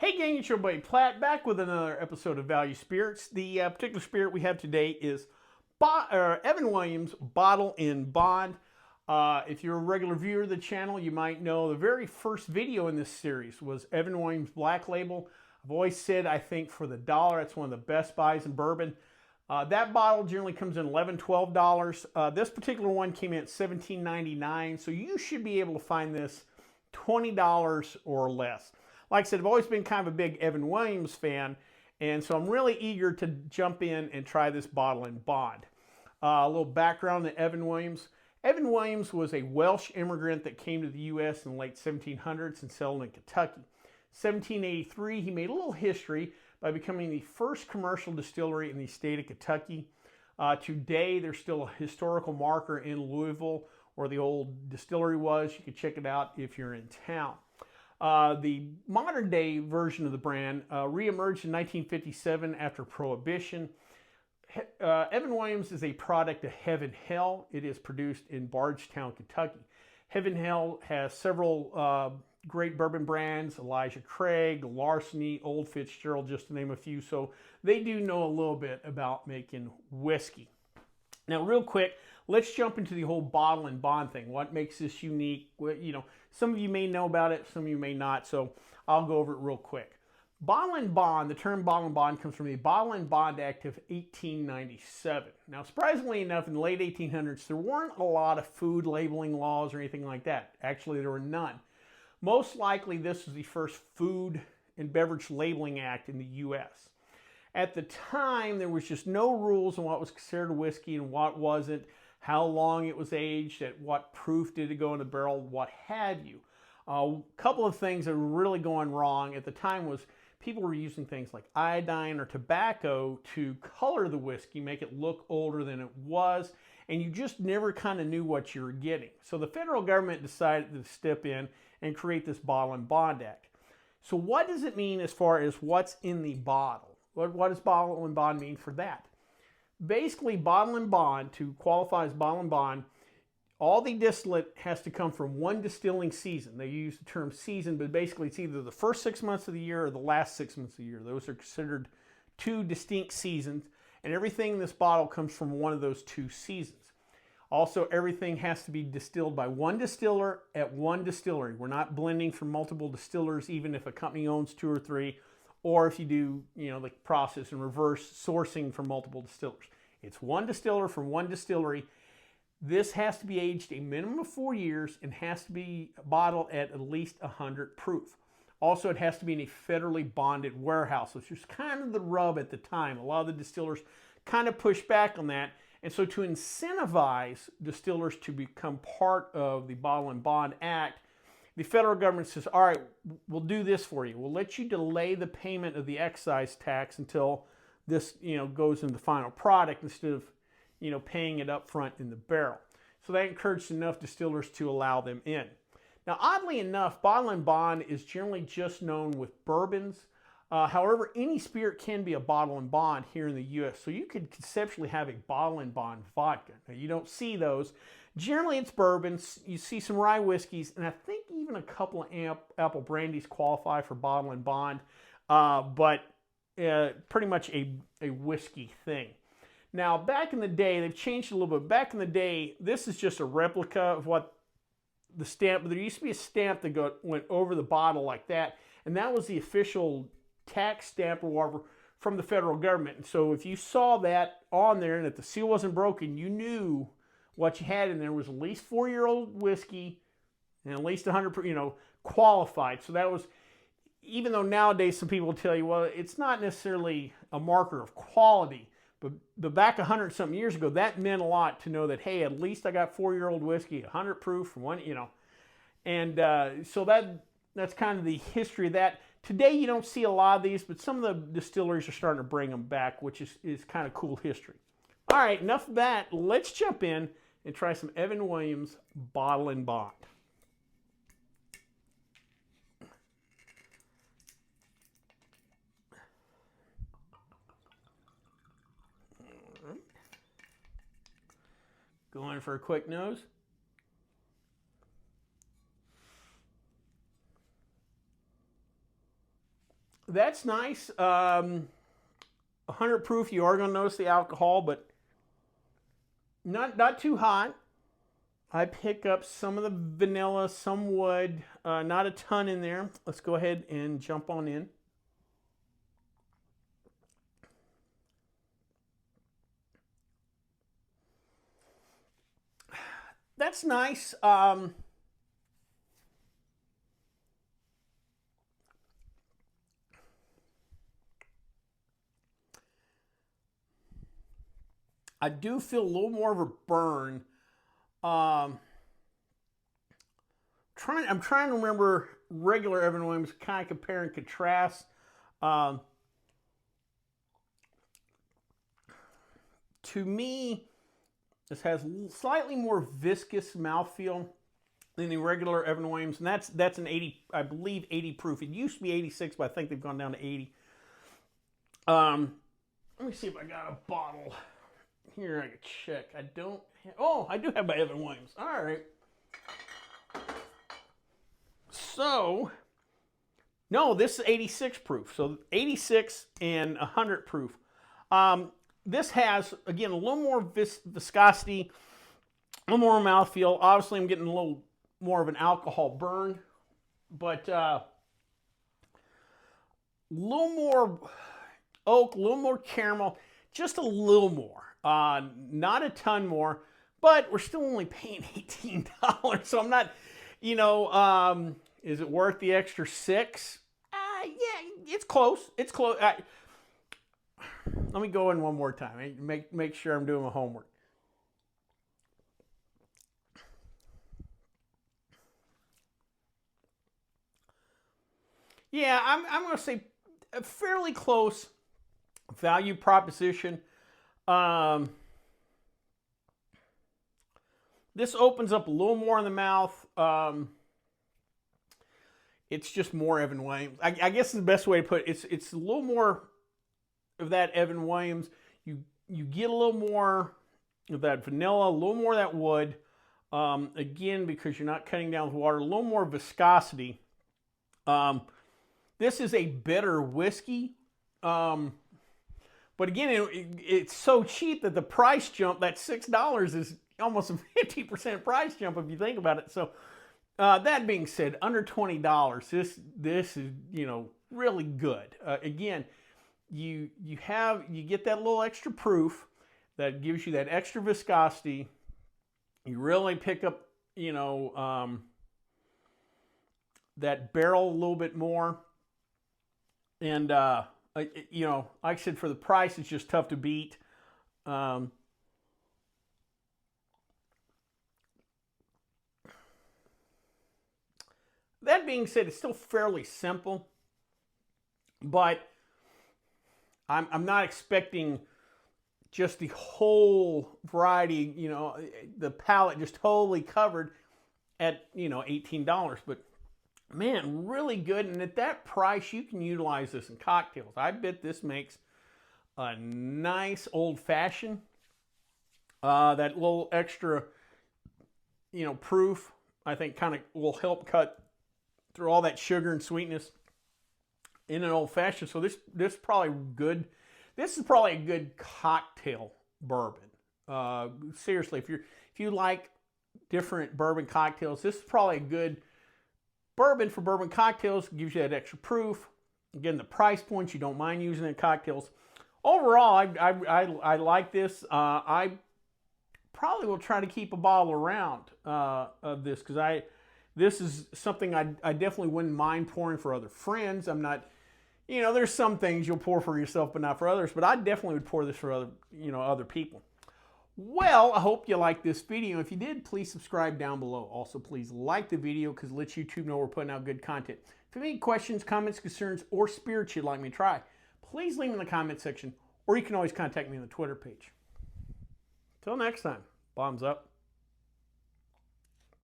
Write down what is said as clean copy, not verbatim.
Hey gang, it's your buddy Platt back with another episode of Value Spirits. The particular spirit we have today is Evan Williams Bottle in Bond. If you're a regular viewer of the channel, you might know the very first video in this series was Evan Williams Black Label. I've always said I think for the dollar, it's one of the best buys in bourbon. That bottle generally comes in $11, $12. This particular one came in at $17.99, so you should be able to find this $20 or less. Like I said, I've always been kind of a big Evan Williams fan, and so I'm really eager to jump in and try this bottle in Bond. A little background on Evan Williams. Evan Williams was a Welsh immigrant that came to the U.S. in the late 1700s and settled in Kentucky. 1783, he made a little history by becoming the first commercial distillery in the state of Kentucky. Today, there's still a historical marker in Louisville where the old distillery was. You can check it out if you're in town. The modern day version of the brand reemerged in 1957 after Prohibition. Evan Williams is a product of Heaven Hill. It is produced in Bardstown, Kentucky. Heaven Hill has several great bourbon brands: Elijah Craig, Larceny, Old Fitzgerald, just to name a few. So they do know a little bit about making whiskey. Now, real quick, let's jump into the whole bottle and bond thing. What makes this unique? Well, you know, some of you may know about it, some of you may not, so I'll go over it real quick. Bottle and bond, the term bottle and bond comes from the Bottle and Bond Act of 1897. Now, surprisingly enough, in the late 1800s, there weren't a lot of food labeling laws or anything like that. Actually, there were none. Most likely, this was the first food and beverage labeling act in the U.S. At the time, there was just no rules on what was considered whiskey and what wasn't, how long it was aged, at what proof did it go in the barrel, what have you. A couple of things that were really going wrong at the time was people were using things like iodine or tobacco to color the whiskey, make it look older than it was, and you just never kind of knew what you were getting. So the federal government decided to step in and create this Bottle and Bond Act. So what does it mean as far as what's in the bottle? What does bottle and bond mean for that? Basically, bottle and bond, to qualify as bottle and bond, all the distillate has to come from one distilling season. They use the term season, but basically it's either the first 6 months of the year or the last 6 months of the year. Those are considered two distinct seasons, and everything in this bottle comes from one of those two seasons. Also, everything has to be distilled by one distiller at one distillery. We're not blending from multiple distillers, even if a company owns two or three, or if you do, the process and reverse sourcing from multiple distillers. It's one distiller from one distillery. This has to be aged a minimum of 4 years and has to be bottled at least 100 proof. Also, it has to be in a federally bonded warehouse, which was kind of the rub at the time. A lot of the distillers kind of pushed back on that. And so to incentivize distillers to become part of the Bottle and Bond Act, the federal government says, all right, we'll do this for you. We'll let you delay the payment of the excise tax until this, goes in the final product instead of, paying it up front in the barrel. So that encouraged enough distillers to allow them in. Now, oddly enough, Bottle and Bond is generally just known with bourbons. However, any spirit can be a bottle and bond here in the U.S. So you could conceptually have a bottle and bond vodka. Now, you don't see those. Generally, it's bourbons. You see some rye whiskeys, and I think even a couple of apple brandies qualify for bottle and bond, but pretty much a whiskey thing. Now, back in the day, they've changed a little bit. Back in the day, this is just a replica of what the stamp, there used to be a stamp that went over the bottle like that, and that was the official tax stamp or whatever from the federal government. And so if you saw that on there and if the seal wasn't broken, you knew what you had in there was at least 4-year-old whiskey and at least 100, qualified. So that was, even though nowadays some people tell you, well, it's not necessarily a marker of quality, but back 100-something years ago, that meant a lot to know that, hey, at least I got 4-year-old whiskey, 100 proof from one, And so that's kind of the history of that. Today, you don't see a lot of these, but some of the distilleries are starting to bring them back, which is kind of cool history. All right, enough of that. Let's jump in and try some Evan Williams Bottle and Bond. Going for a quick nose. That's nice. 100 proof, you are going to notice the alcohol, but not too hot. I pick up some of the vanilla, some wood, not a ton in there. Let's go ahead and jump on in. That's nice. I do feel a little more of a burn. I'm trying to remember regular Evan Williams, kind of compare and contrast. To me, this has slightly more viscous mouthfeel than the regular Evan Williams, and that's an 80, I believe 80 proof. It used to be 86, but I think they've gone down to 80. Let me see if I got a bottle here. I can check. I don't. Oh, I do have my Evan Williams. All right. So, no, this is 86 proof. So 86 and 100 proof. This has, again, a little more viscosity, a little more mouthfeel. Obviously, I'm getting a little more of an alcohol burn, but a little more oak, a little more caramel, just a little more. Not a ton more, but we're still only paying $18. So I'm not, you know, is it worth the extra $6? Yeah, it's close. It's close. Let me go in one more time. Make sure I'm doing my homework. Yeah, I'm going to say a fairly close value proposition. This opens up a little more in the mouth. It's just more Evan Williams. I guess is the best way to put it. It's a little more of that Evan Williams. You get a little more of that vanilla, a little more of that wood. Again, because you're not cutting down with water, a little more viscosity. This is a bitter whiskey. But again, it's so cheap that the price jump, that $6 is almost a 50% price jump if you think about it. So that being said, under $20, this is, you know, really good. Again, you get that little extra proof that gives you that extra viscosity. You really pick up, you know, that barrel a little bit more. And, you know, like I said, for the price, it's just tough to beat. That being said, it's still fairly simple, but I'm not expecting just the whole variety, you know, the palette just totally covered at, you know, $18. But man, really good. And at that price, you can utilize this in cocktails. I bet this makes a nice old fashioned. That little extra, you know, proof, I think kind of will help cut through all that sugar and sweetness in an old fashioned. So this is probably good. This is probably a good cocktail bourbon. Seriously, if you like different bourbon cocktails, this is probably a good bourbon for bourbon cocktails. It gives you that extra proof. Again, the price points, you don't mind using it in cocktails. Overall, I like this. I probably will try to keep a bottle around of this, because this is something I definitely wouldn't mind pouring for other friends. I'm not, you know, there's some things you'll pour for yourself but not for others, but I definitely would pour this for other people. Well, I hope you liked this video. If you did, please subscribe down below. Also, please like the video, because it lets YouTube know we're putting out good content. If you have any questions, comments, concerns, or spirits you'd like me to try, please leave them in the comment section, or you can always contact me on the Twitter page. Till next time, bombs up.